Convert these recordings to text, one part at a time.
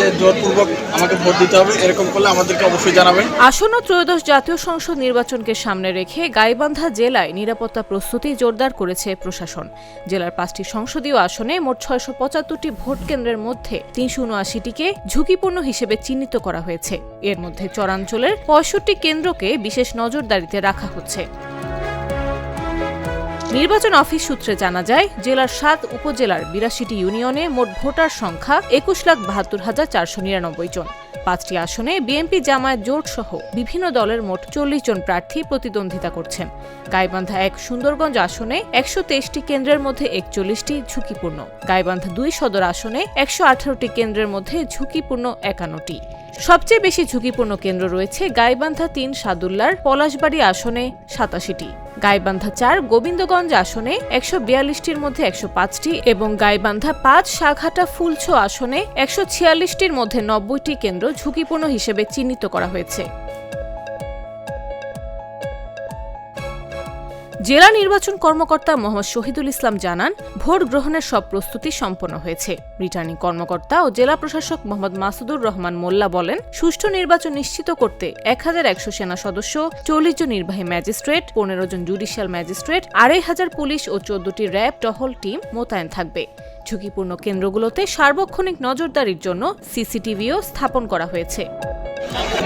যে জোরপূর্বক আমাকে ভোট দিতে হবে, এরকম করলে আমাদেরকে অবশ্যই জানাবেন। আসন্ন ত্রয়োদশ জাতীয় সংসদ নির্বাচনকে সামনে রেখে গাইবান্ধা জেলায় নিরাপত্তা প্রস্তুতি জোরদার করেছে প্রশাসন। জেলার 5টি সংসদীয় আসনে মোট 675টি ভোট কেন্দ্রের মধ্যে 379টিকে ঝুঁকিপূর্ণ হিসেবে চিহ্নিত করা হয়েছে। এর মধ্যে চরাঞ্চলের 65 কেন্দ্রকে বিশেষ নজরদারিতে রাখা হচ্ছে। নির্বাচন অফিস সূত্রে জানা যায়, জেলার 7 উপজেলার 82টি ইউনিয়নে মোট ভোটার সংখ্যা 21,72,499 জন। 5টি আসনে বিএনপি জামায়াত জোট সহ বিভিন্ন দলের মোট 40 জন প্রার্থী প্রতিদ্বন্দ্বিতা করছেন। গাইবান্ধা 1 সুন্দরগঞ্জ আসনে 123টি কেন্দ্রের মধ্যে 41টি ঝুঁকিপূর্ণ। গাইবান্ধা 2 সদর আসনে 118টি কেন্দ্রের মধ্যে ঝুঁকিপূর্ণ 51টি। সবচেয়ে বেশি ঝুঁকিপূর্ণ কেন্দ্র রয়েছে গাইবান্ধা 3 সাদুল্লার পলাশবাড়ি আসনে 87টি, গাইবান্ধা 4 গোবিন্দগঞ্জ আসনে 142টির মধ্যে 105টি এবং গাইবান্ধা 5 সাঘাটা ফুলছো আসনে 146টির মধ্যে 90টি কেন্দ্র ঝুঁকিপূর্ণ হিসেবে চিহ্নিত করা হয়েছে। জেলা নির্বাচন কর্মকর্তা মোহাম্মদ শহীদুল ইসলাম জানান, ভোট গ্রহণের সব প্রস্তুতি সম্পন্ন হয়েছে। রিটার্নিং কর্মকর্তা ও জেলা প্রশাসক মোহাম্মদ মাসুদুর রহমান মোল্লা বলেন, সুষ্ঠু নির্বাচন নিশ্চিত করতে 1100 সেনা সদস্য, 40 জন নির্বাহী ম্যাজিস্ট্রেট, 15 জন জুডিশিয়াল ম্যাজিস্ট্রেট, 2500 পুলিশ ও 14টি র্যাব টহল টিম মোতায়েন থাকবে। ঝুঁকিপূর্ণ কেন্দ্রগুলোতে সার্বক্ষণিক নজরদারির জন্য সিসিটিভিও স্থাপন করা হয়েছে।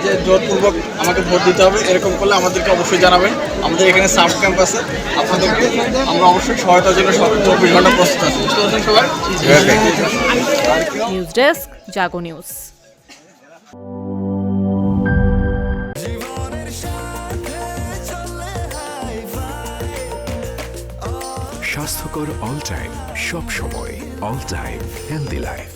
যে জোরপূর্বক আমাকে ভোট দিতে হবে, এরকম করলে আমাদেরকে অবশ্যই জানাবেন। আমাদের এখানে সাব ক্যাম্প আছে, আপনাদেরকে আমরা অবশ্যই সহায়তার জন্য 24 ঘন্টা প্রস্তুত আছি। বুঝতে পারছেন সবাই? নিউজ ডেস্ক, জাগো নিউজ। স্বাস্থ্যকর অল টাইম, সব সময় অল টাইম হেলদি লাইফ।